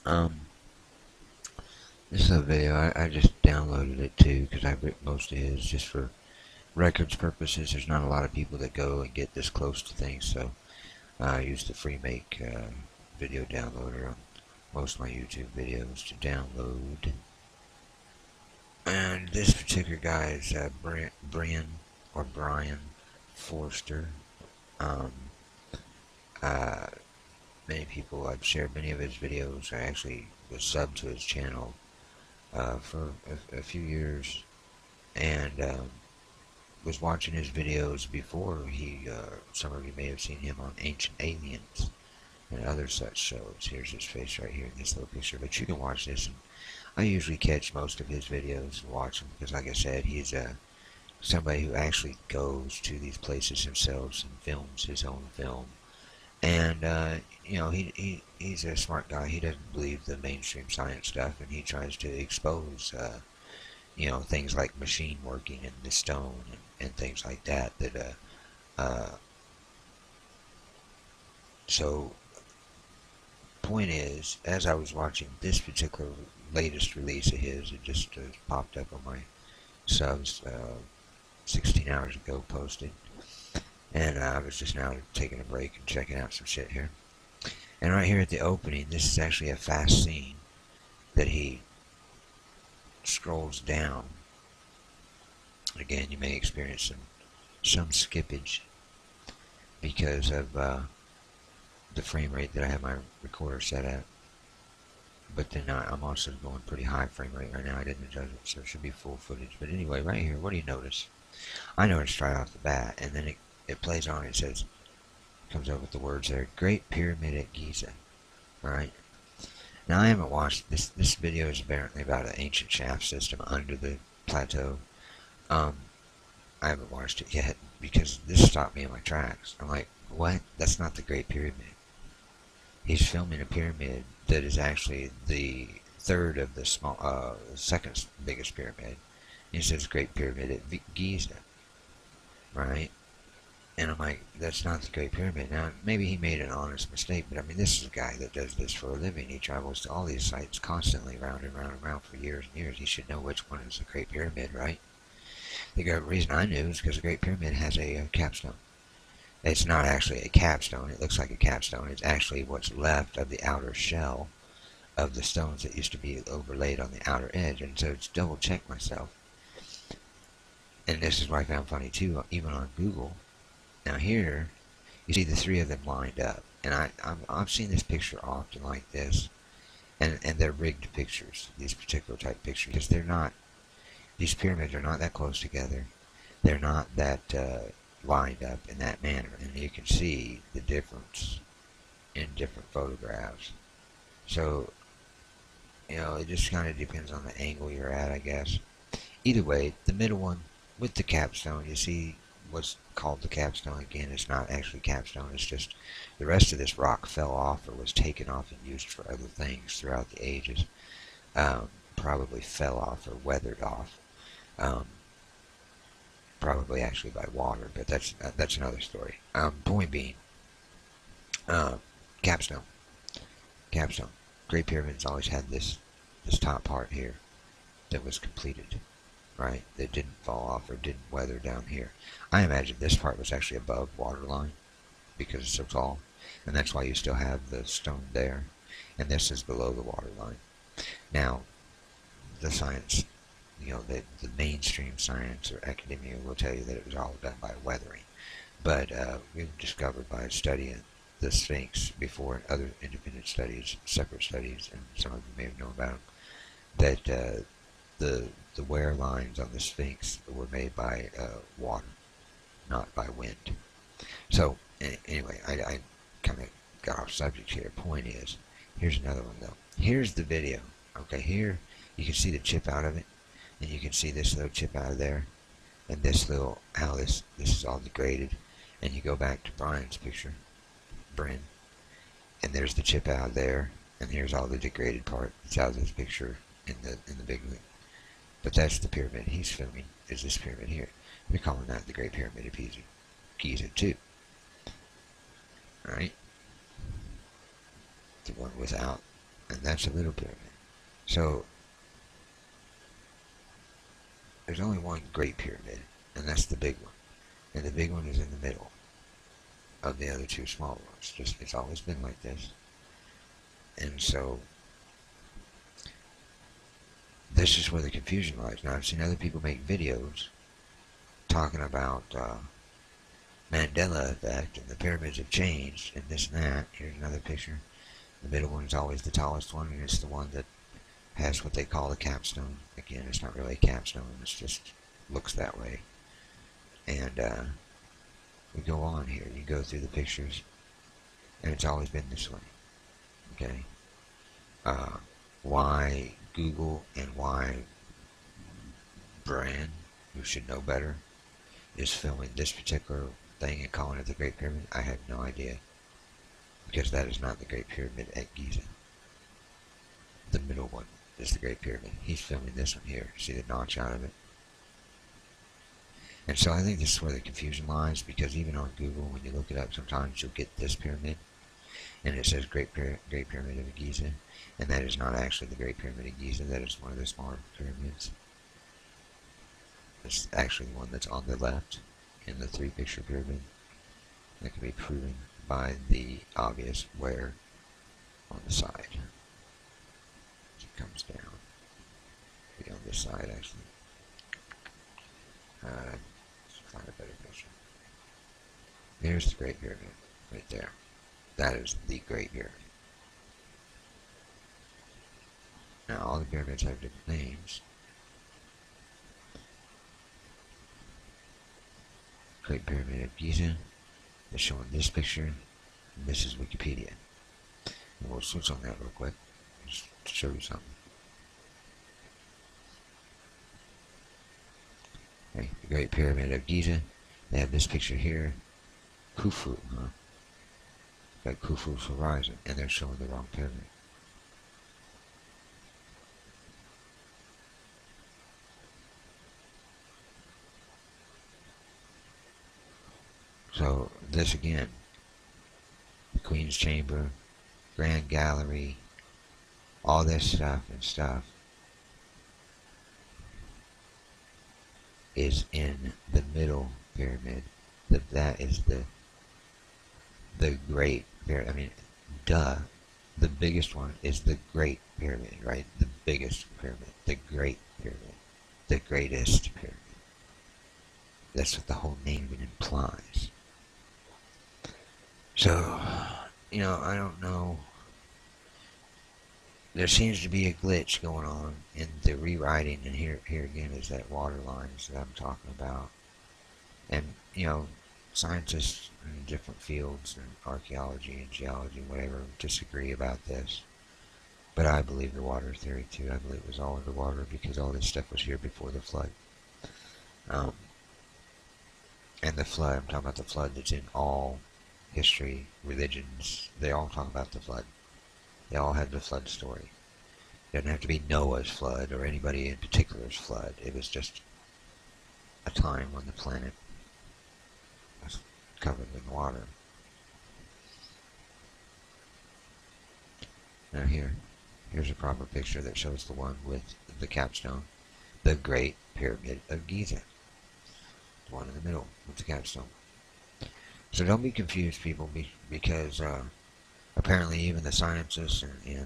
Um, this is a video. I just downloaded it too because I ripped most of his just for records purposes. There's not a lot of people that go and get this close to things, so I use the free make video downloader on most of my YouTube videos to download. And this particular guy is Brian Forster. Um, uh, Many people, I've shared many of his videos. I actually was subbed to his channel for a few years, and was watching his videos before some of you may have seen him on Ancient Aliens and other such shows. Here's his face right here in this little picture, but you can watch this, and I usually catch most of his videos and watch them, because like I said, he's somebody who actually goes to these places himself and films his own film. And, he's a smart guy. He doesn't believe the mainstream science stuff, and he tries to expose, things like machine working and the stone and things like that. So, point is, as I was watching this particular latest release of his, it just popped up on my subs 16 hours ago, posted. And I was just now taking a break and checking out some shit here. And right here at the opening, this is actually a fast scene that he scrolls down. Again, you may experience some skippage because of the frame rate that I have my recorder set at. But then I'm also going pretty high frame rate right now. I didn't adjust it, so it should be full footage. But anyway, right here, what do you notice? I noticed right off the bat, and then it plays on, it says, comes up with the words there, Great Pyramid at Giza. Alright. Now I haven't watched this video is apparently about an ancient shaft system under the plateau. I haven't watched it yet because this stopped me in my tracks. I'm like, what? That's not the Great Pyramid. He's filming a pyramid that is actually the third of the second biggest pyramid. He says Great Pyramid at Giza. Right? And I'm like, that's not the Great Pyramid. Now, maybe he made an honest mistake, but I mean, this is a guy that does this for a living. He travels to all these sites constantly, round and round and round for years and years. He should know which one is the Great Pyramid, right? The reason I knew is because the Great Pyramid has a capstone. It's not actually a capstone. It looks like a capstone. It's actually what's left of the outer shell of the stones that used to be overlaid on the outer edge. And so it's double-checked myself. And this is what I found funny, too, even on Google. Now here, you see the three of them lined up, and I've seen this picture often like this, and they're rigged pictures, these particular type pictures, because these pyramids are not that close together, they're not that lined up in that manner, and you can see the difference in different photographs. So, it just kind of depends on the angle you're at, I guess. Either way, the middle one with the capstone, you see what's called the capstone. Again, it's not actually capstone, it's just the rest of this rock fell off or was taken off and used for other things throughout the ages. Probably fell off or weathered off. Probably actually by water, but that's another story. Point being, capstone. Great Pyramids always had this top part here that was completed. Right, that didn't fall off or didn't weather down here. I imagine this part was actually above waterline because it's so tall, and that's why you still have the stone there, and this is below the waterline. Now, the science, the mainstream science or academia will tell you that it was all done by weathering, but we've discovered by studying the Sphinx before in other independent studies, separate studies, and some of you may have known about them, that the wear lines on the Sphinx were made by water, not by wind. So, anyway, I kind of got off subject here. Point is, here's another one, though. Here's the video. Okay, here you can see the chip out of it, and you can see this little chip out of there, and how this is all degraded. And you go back to Brian's picture, Bryn, and there's the chip out there, and here's all the degraded part that's out of this picture in the big one. But that's the pyramid he's filming, is this pyramid here. They're calling that the Great Pyramid of Giza too. Alright? The one without and that's a little pyramid. So there's only one Great Pyramid, and that's the big one. And the big one is in the middle of the other two small ones. It's always been like this. And so this is where the confusion lies. Now, I've seen other people make videos talking about Mandela effect and the pyramids have changed and this and that. Here's another picture. The middle one is always the tallest one, and it's the one that has what they call the capstone. Again, it's not really a capstone, it's just looks that way. And we go on here. You go through the pictures, and it's always been this way. Okay? Why Google and why Brand, who should know better, is filming this particular thing and calling it the Great Pyramid, I have no idea. Because that is not the Great Pyramid at Giza. The middle one is the Great Pyramid. He's filming this one here. See the notch out of it? And so I think this is where the confusion lies, because even on Google, when you look it up, sometimes you'll get this pyramid, and it says Great Pyramid of Giza, and that is not actually the Great Pyramid of Giza. That is one of the smaller pyramids. It's actually the one that's on the left in the three-picture pyramid. That can be proven by the obvious wear on the side. It comes down. Be on this side, actually. Let's find a better picture. There's the Great Pyramid, right there. That is the Great Pyramid. Now, all the pyramids have different names. Great Pyramid of Giza is showing this picture, and this is Wikipedia. And we'll switch on that real quick, just to show you something. Okay, the Great Pyramid of Giza, they have this picture here, Khufu, huh? Got Khufu's horizon, and they're showing the wrong pyramid. So, this again, the Queen's Chamber, Grand Gallery, all this stuff is in the middle pyramid. That is the Great Pyramid. I mean, duh. The biggest one is the Great Pyramid, right? The biggest pyramid. The Great Pyramid. The greatest pyramid. That's what the whole name implies. So, you know, I don't know. There seems to be a glitch going on in the rewriting, and here again is that water lines that I'm talking about. And, you know, scientists in different fields, and archaeology and geology, whatever, disagree about this. But I believe the water theory too. I believe it was all underwater because all this stuff was here before the flood. And the flood, I'm talking about the flood that's in all history, religions, they all talk about the flood. They all have the flood story. It doesn't have to be Noah's flood or anybody in particular's flood. It was just a time when the planet was covered in water. Now here's a proper picture that shows the one with the capstone, the Great Pyramid of Giza. The one in the middle with the capstone. So don't be confused, people, because apparently even the scientists and you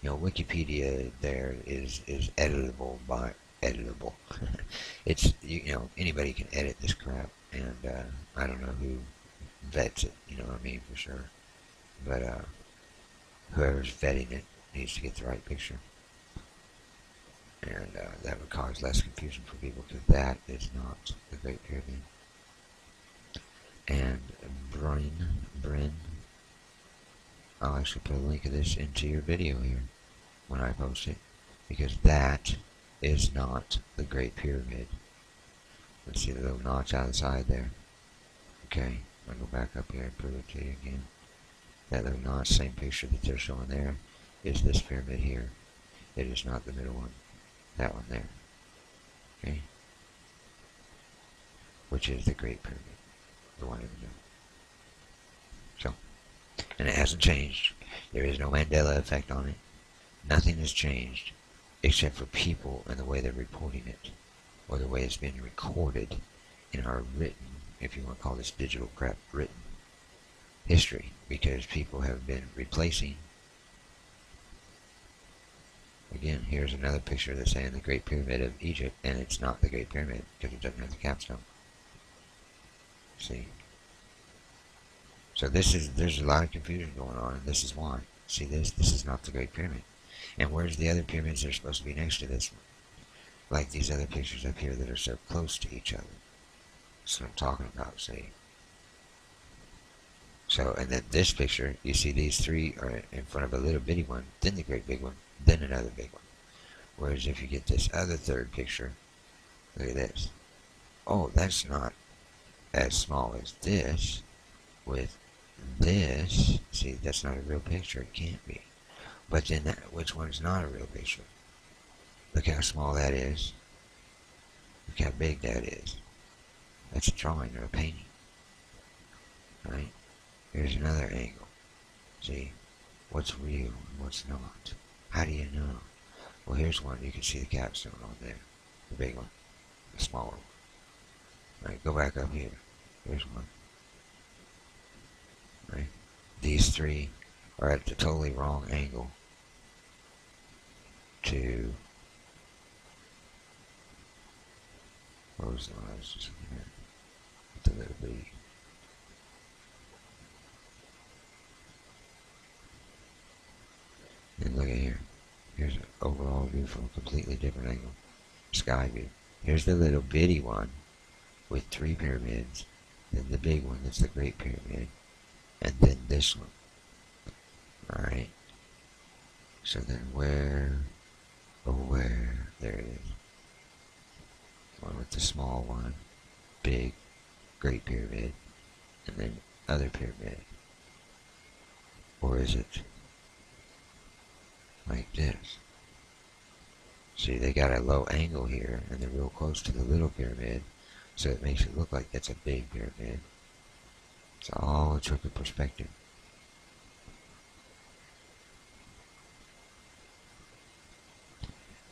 know, Wikipedia there is editable. It's, you know, anybody can edit this crap, and I don't know who vets it, you know what I mean, for sure. But whoever's vetting it needs to get the right picture. And that would cause less confusion for people, because that is not the Great Pyramid. And Bryn, I'll actually put a link of this into your video here when I post it, because that is not the Great Pyramid. Let's see the little notch on the side there. Okay, I'll go back up here and prove it to you again. That little notch, same picture that they're showing there, is this pyramid here. It is not the middle one. That one there. Okay? Which is the Great Pyramid. The one in the middle. So, and it hasn't changed. There is no Mandela effect on it. Nothing has changed except for people and the way they're reporting it, or the way it's been recorded in our written, if you want to call this digital crap, written history, because people have been replacing. Again, here's another picture that's saying the Great Pyramid of Egypt, and it's not the Great Pyramid because it doesn't have the capstone. See? So there's a lot of confusion going on, and this is why. See this? This is not the Great Pyramid. And where's the other pyramids that are supposed to be next to this one? Like these other pictures up here that are so close to each other. That's what I'm talking about, see? So, and then this picture, you see these three are in front of a little bitty one, then the great big one, then another big one. Whereas if you get this other third picture, look at this. Oh, that's not as small as this. With this, see, that's not a real picture. It can't be. But then which one's not a real picture? Look how small that is. Look how big that is. That's a drawing or a painting. Right? Here's another angle. See? What's real and what's not? How do you know? Well, here's one. You can see the capstone on there. The big one. The smaller one. Right? Go back up here. Here's one. Right? These three are at the totally wrong angle to... What was the one I was just looking at? The little bitty. And look at here. Here's an overall view from a completely different angle. Sky view. Here's the little bitty one with 3 pyramids. Then the big one that's the Great Pyramid. And then this one. Alright. So then where? Oh, where? There it is. One with the small one, big, Great Pyramid, and then other pyramid. Or is it like this? See, they got a low angle here, and they're real close to the little pyramid, so it makes it look like that's a big pyramid. It's all a trick of perspective.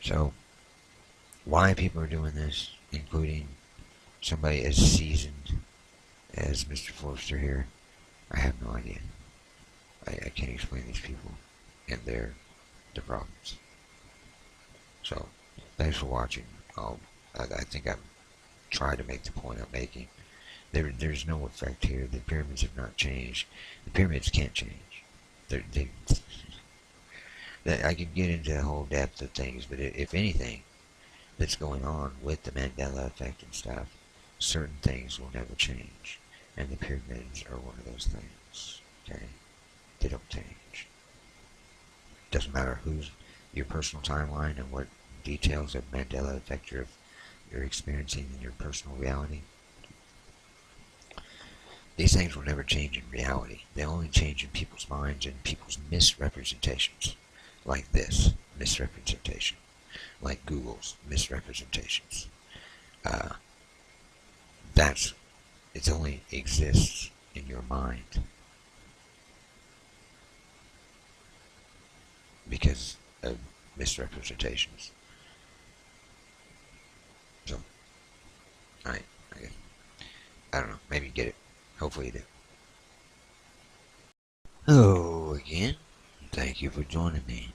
So, why people are doing this, including somebody as seasoned as Mr. Forster here, I have no idea. I can't explain these people and their problems. So, thanks for watching. I think I've tried to make the point I'm making. There's no effect here. The pyramids have not changed. The pyramids can't change. I could get into the whole depth of things, but if anything that's going on with the Mandela effect and stuff, certain things will never change. And the pyramids are one of those things. Okay? They don't change. Doesn't matter who's your personal timeline and what details of Mandela effect you're experiencing in your personal reality. These things will never change in reality. They only change in people's minds and people's misrepresentations. Like this misrepresentation. Like Google's misrepresentations. It only exists in your mind. Because of misrepresentations. So, I don't know, maybe you get it. Hopefully you do. Hello again. Thank you for joining me.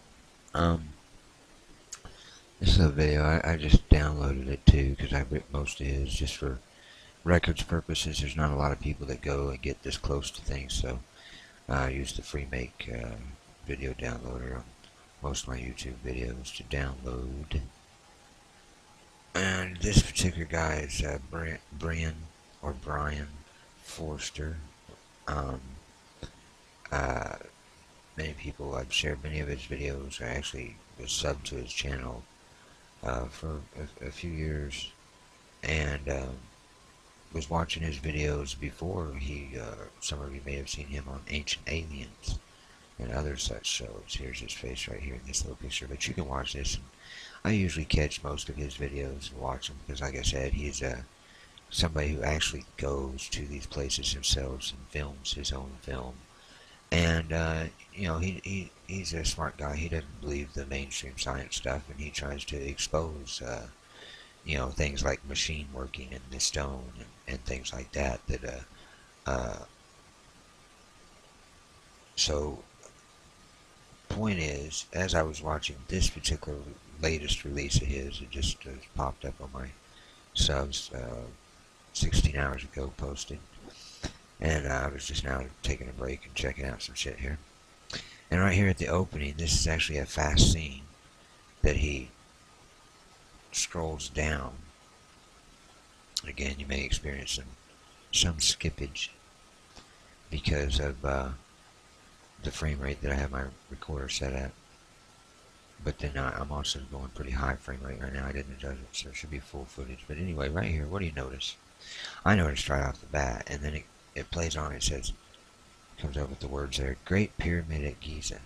This is a video, I just downloaded it too, because I've written most of it just for records purposes. There's not a lot of people that go and get this close to things, so I use the free make video downloader on most of my YouTube videos to download. And this particular guy is Brian Forster. Many people, I've shared many of his videos. I actually was subbed to his channel for a few years, and was watching his videos before some of you may have seen him on Ancient Aliens and other such shows. Here's his face right here in this little picture, but you can watch this. And I usually catch most of his videos and watch them because, like I said, he's somebody who actually goes to these places himself and films his own film And he's a smart guy. He doesn't believe the mainstream science stuff, and he tries to expose things like machine working and the stone and things like that. So point is, as I was watching this particular latest release of his, it just popped up on my subs 16 hours ago posted. And I was just now taking a break and checking out some shit here. And right here at the opening, this is actually a fast scene that he scrolls down. Again, you may experience some skippage because of the frame rate that I have my recorder set at. But then I'm also going pretty high frame rate right now. I didn't adjust it, so it should be full footage. But anyway, right here, what do you notice? I noticed right off the bat, and then it plays on, it says, comes up with the words there, Great Pyramid at Giza.